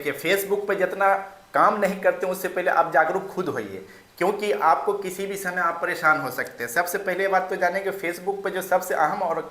कि फेसबुक पे जितना काम नहीं करते उससे पहले आप जागरूक खुद होइए, क्योंकि आपको किसी भी समय आप परेशान हो सकते हैं। सबसे पहले बात तो जानें कि फेसबुक पे जो सबसे अहम और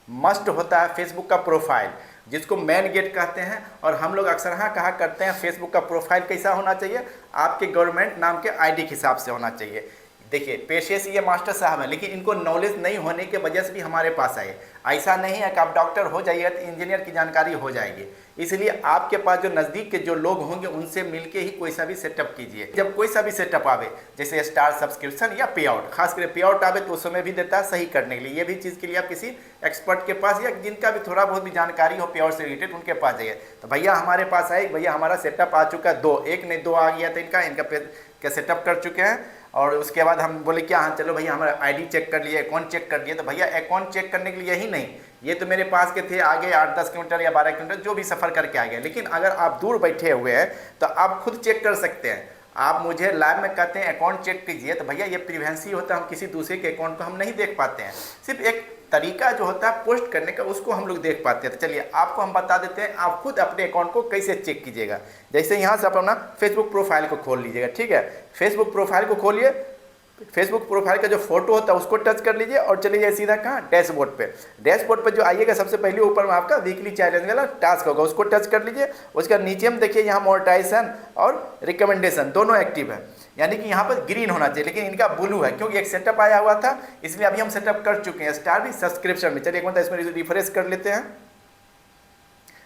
मस्ट होता है फेसबुक का प्रोफाइल, जिसको मेन गेट कहते हैं। और हम लोग अक्सर हाँ कहा करते हैं फेसबुक का प्रोफाइल कैसा होना चाहिए, आपके गवर्नमेंट नाम के आईडी के हिसाब से होना चाहिए। देखिए पेशे से ये मास्टर साहब हैं, लेकिन इनको नॉलेज नहीं होने के वजह से भी हमारे पास आए। ऐसा नहीं है कि आप डॉक्टर हो जाइए तो इंजीनियर की जानकारी हो जाएगी, इसलिए आपके पास जो नज़दीक के जो लोग होंगे उनसे मिलके ही कोई सा भी सेटअप कीजिए। जब कोई सा भी सेटअप आवे, जैसे स्टार सब्सक्रिप्शन या पे आउट, खास करके पे आउट आवे तो उस समय भी देता है सही करने के लिए। ये भी चीज़ के लिए आप किसी एक्सपर्ट के पास या जिनका भी थोड़ा बहुत भी जानकारी हो पे आउट से रिलेटेड उनके पास जाइए। तो भैया हमारे पास आए, भैया हमारा सेटअप आ चुका है, एक नहीं दो आ गया था इनका सेटअप कर चुके हैं। और उसके बाद हम बोले क्या, हाँ चलो भैया हमारा आईडी चेक कर लिए, अकाउंट चेक कर लिए। तो भैया अकाउंट चेक करने के लिए यही नहीं, ये तो मेरे पास के थे आगे 8-10 किलोमीटर या 12 किलोमीटर जो भी सफ़र करके आ गए। लेकिन अगर आप दूर बैठे हुए हैं तो आप खुद चेक कर सकते हैं। आप मुझे लाइव में कहते हैं अकाउंट चेक कीजिए, तो भैया ये प्रिवेंसी होता है, हम किसी दूसरे के अकाउंट को हम नहीं देख पाते हैं। सिर्फ एक तरीका जो होता है पोस्ट करने का उसको हम लोग देख पाते हैं। तो चलिए आपको हम बता देते हैं आप खुद अपने अकाउंट को कैसे चेक कीजिएगा। जैसे यहाँ से आप अपना फेसबुक प्रोफाइल को खोल लीजिएगा, ठीक है। फेसबुक प्रोफाइल को खोलिए, फेसबुक प्रोफाइल का जो फोटो होता है उसको टच कर लीजिए और चलिए सीधा कहाँ, डैशबोर्ड पे। डैशबोर्ड पे जो आइएगा सबसे पहले ऊपर में आपका वीकली चैलेंज वाला टास्क होगा, उसको टच कर लीजिए। उसका नीचे में देखिए यहाँ मोनेटाइजेशन और रिकमेंडेशन दोनों एक्टिव है, यानी कि यहाँ पर ग्रीन होना चाहिए, लेकिन इनका ब्लू है क्योंकि एक सेटअप आया हुआ था, इसलिए अभी हम सेटअप कर चुके हैं स्टार भी सब्सक्रिप्शन में। चलिए एक मिनट इसमें रिफ्रेश कर लेते हैं।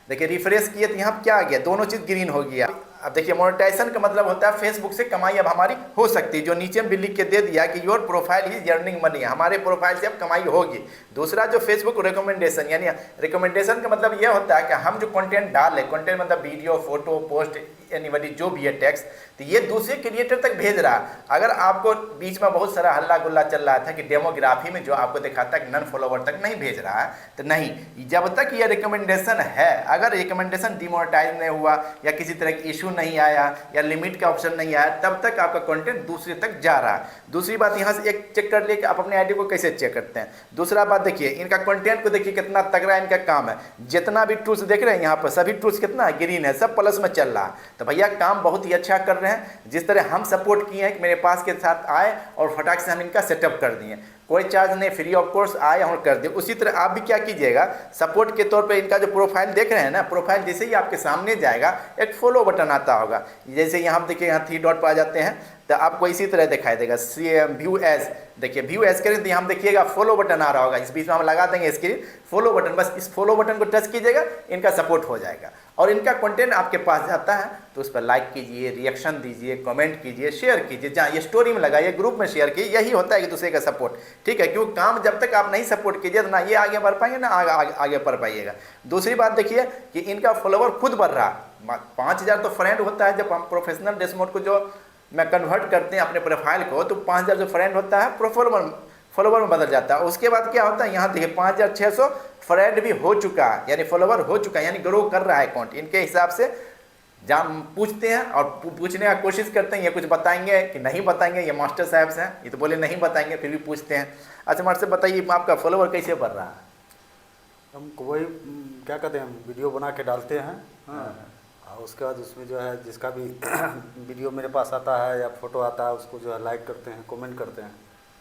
देखिए रिफ्रेश किए तो यहाँ क्या आ गया, दोनों चीज़ ग्रीन हो गया। अब देखिए मोनेटाइजेशन का मतलब होता है फेसबुक से कमाई अब हमारी हो सकती है, जो नीचे में भी लिख के दे दिया कि your profile is earning money, हमारे प्रोफाइल से अब कमाई होगी। दूसरा जो फेसबुक रिकमेंडेशन, यानी रिकमेंडेशन का मतलब यह होता है कि हम जो कंटेंट डालें, कंटेंट मतलब वीडियो, फोटो, पोस्ट, एनीबॉडी जो भी है टेक्स्ट, तो ये दूसरे क्रिएटर तक भेज रहा है। अगर आपको बीच में बहुत सारा हल्ला गुल्ला चल रहा था कि डेमोग्राफी में जो आपको दिखाता है कि नन फॉलोवर तक नहीं भेज रहा है, तो नहीं, जब तक ये रिकमेंडेशन है, अगर रिकमेंडेशन डिमोनेटाइज नहीं हुआ या किसी तरह की इशू नहीं आया या लिमिट का ऑप्शन नहीं आया, तब तक आपका कंटेंट दूसरे तक जा रहा है। दूसरी बात यहाँ से एक चेक कर लिए कि आप अपने आईडी को कैसे चेक करते हैं। दूसरा बात देखिए इनका कंटेंट को देखिए कितना तगड़ा इनका काम है। जितना भी टूल्स देख रहे हैं यहाँ पर सभी टूल्स कितना ग्रीन है, सब प्लस में चल रहा है। तो भैया काम बहुत ही अच्छा कर रहे हैं। जिस तरह हम सपोर्ट किए हैं कि मेरे पास के साथ आए और फटाक से हम इनका सेटअप कर दिए, कोई चार्ज नहीं, फ्री ऑफ कोर्स आए और कर दिए। उसी तरह आप भी क्या कीजिएगा, सपोर्ट के तौर पे इनका जो प्रोफाइल देख रहे हैं ना, प्रोफाइल जैसे ही आपके सामने जाएगा एक फॉलो बटन आता होगा, जैसे यहाँ देखिए यहाँ 3 डॉट पर आ जाते हैं, तो आपको इसी तरह दिखाई देगा व्यू एज। देखिए व्यू एज करें तो यहाँ देखिएगा फॉलो बटन आ रहा होगा, इस बीच में हम लगा देंगे स्क्रीन फॉलो बटन, बस इस फॉलो बटन को टच कीजिएगा, इनका सपोर्ट हो जाएगा और इनका कंटेंट आपके पास जाता है तो उस पर लाइक कीजिए, रिएक्शन दीजिए, कमेंट कीजिए, शेयर कीजिए, जहाँ ये स्टोरी में लगाइए, ग्रुप में शेयर कीजिए। यही होता है कि दूसरे का सपोर्ट, ठीक है। क्योंकि काम जब तक आप नहीं सपोर्ट कीजिए तो ना ये आगे बढ़ पाएंगे ना आगे बढ़ पाइएगा। दूसरी बात देखिए कि इनका फॉलोवर खुद बढ़ रहा, 5000 तो फ्रेंड होता है। जब हम प्रोफेशनल डेशमोड को जो मैं कन्वर्ट करते हैं अपने प्रोफाइल को, तो 5000 जो फ्रेंड होता है फॉलोवर में बदल जाता है। उसके बाद क्या होता है, यहाँ देखिए 5600 फ्रेंड भी हो चुका है, यानी फॉलोवर हो चुका है, यानी ग्रो कर रहा है अकाउंट। इनके हिसाब से जब पूछते हैं और पूछने का कोशिश करते हैं, ये कुछ बताएंगे कि नहीं बताएंगे, ये मास्टर साहब से हैं, ये तो बोले नहीं बताएंगे, फिर भी पूछते हैं। अच्छा मास्टर बताइए आपका फॉलोवर कैसे बढ़ रहा है? हम वही क्या कहते हैं, वीडियो बना के डालते हैं, हाँ। और उसके बाद उसमें जो है जिसका भी वीडियो मेरे पास आता है या फोटो आता है उसको जो है लाइक करते हैं, कमेंट करते हैं,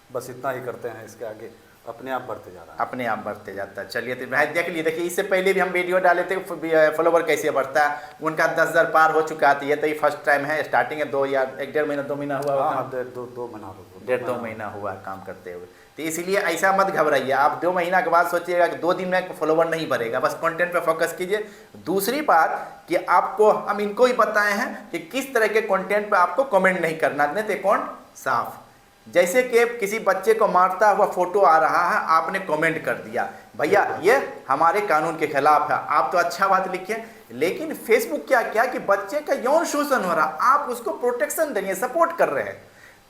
बस इतना ही करते हैं। इसके आगे अपने आप बढ़ते जा रहा है, अपने आप बढ़ते जाता है। चलिए तो भाई देख लीजिए, देखिए इससे पहले भी हम वीडियो डाले थे फॉलोवर कैसे बढ़ता है, उनका 10,000 पार हो चुका है। ये तो ये फर्स्ट टाइम है, स्टार्टिंग है 2 या 1-1.5 महीना 2 महीना हुआ, हाँ 2 महीना, 1.5-2 महीना हुआ काम करते हुए। तो इसलिए ऐसा मत घबराइए, आप 2 महीना के बाद सोचिएगा कि 2 दिन में फॉलोवर नहीं बढ़ेगा, बस कंटेंट पे फोकस कीजिए। दूसरी बात कि आपको हम इनको ही बताए हैं कि किस तरह के कंटेंट पे आपको कमेंट नहीं करना, नहीं तो अकाउंट साफ। जैसे कि किसी बच्चे को मारता हुआ फोटो आ रहा है, आपने कमेंट कर दिया, भैया ये हमारे कानून के खिलाफ है, आप तो अच्छा बात लिखिए। लेकिन फेसबुक क्या क्या कि बच्चे का यौन शोषण हो रहा, आप उसको प्रोटेक्शन देंगे, सपोर्ट कर रहे हैं,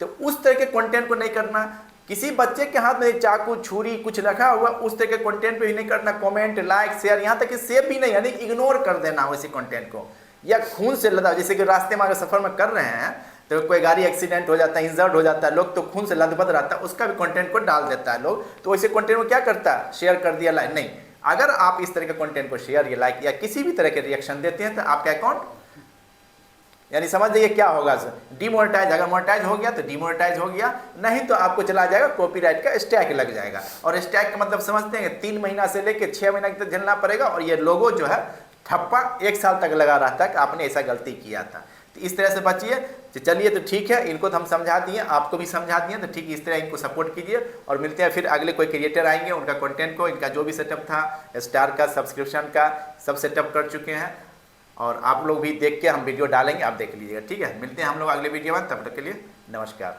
तो उस तरह के कंटेंट को नहीं करना। किसी बच्चे के हाथ में चाकू छुरी कुछ रखा हुआ, उस तरह के कंटेंट पे भी नहीं करना। कमेंट, लाइक, शेयर, यहाँ तक कि सेव भी नहीं, यानी इग्नोर कर देना वैसे कंटेंट को। या खून से लदा, जैसे कि रास्ते में अगर सफर में कर रहे हैं तो कोई गाड़ी एक्सीडेंट हो जाता है, इंजर्ड हो जाता है, लोग तो खून से लदबद रहता है, उसका भी कंटेंट को डाल देता है लोग। तो वैसे कंटेंट को क्या करता है, शेयर कर दिया, लाइक नहीं। अगर आप इस तरह के कंटेंट को शेयर या लाइक या किसी भी तरह के रिएक्शन देते हैं तो आपका अकाउंट यानी समझ जाइए क्या होगा सर, डिमोनेटाइज, अगर मोनेटाइज हो गया तो डिमोनेटाइज हो गया, नहीं तो आपको चला जाएगा कॉपीराइट का स्ट्राइक लग जाएगा। और स्ट्राइक का मतलब समझते हैं 3 महीना से लेकर 6 महीना तक झेलना पड़ेगा, और ये लोगो जो है ठप्पा 1 साल तक लगा रहता है कि आपने ऐसा गलती किया था। तो इस तरह से बचिए। तो चलिए, तो ठीक है, इनको तो हम समझा दिए, आपको भी समझा दिए, तो ठीक इस तरह इनको सपोर्ट कीजिए। और मिलते हैं फिर अगले कोई क्रिएटर आएंगे, उनका कंटेंट को, इनका जो भी सेटअप था स्टार का, सब्सक्रिप्शन का, सब सेटअप कर चुके हैं, और आप लोग भी देख के हम वीडियो डालेंगे, आप देख लीजिएगा। ठीक है, मिलते हैं हम लोग अगले वीडियो में, तब तक के लिए नमस्कार।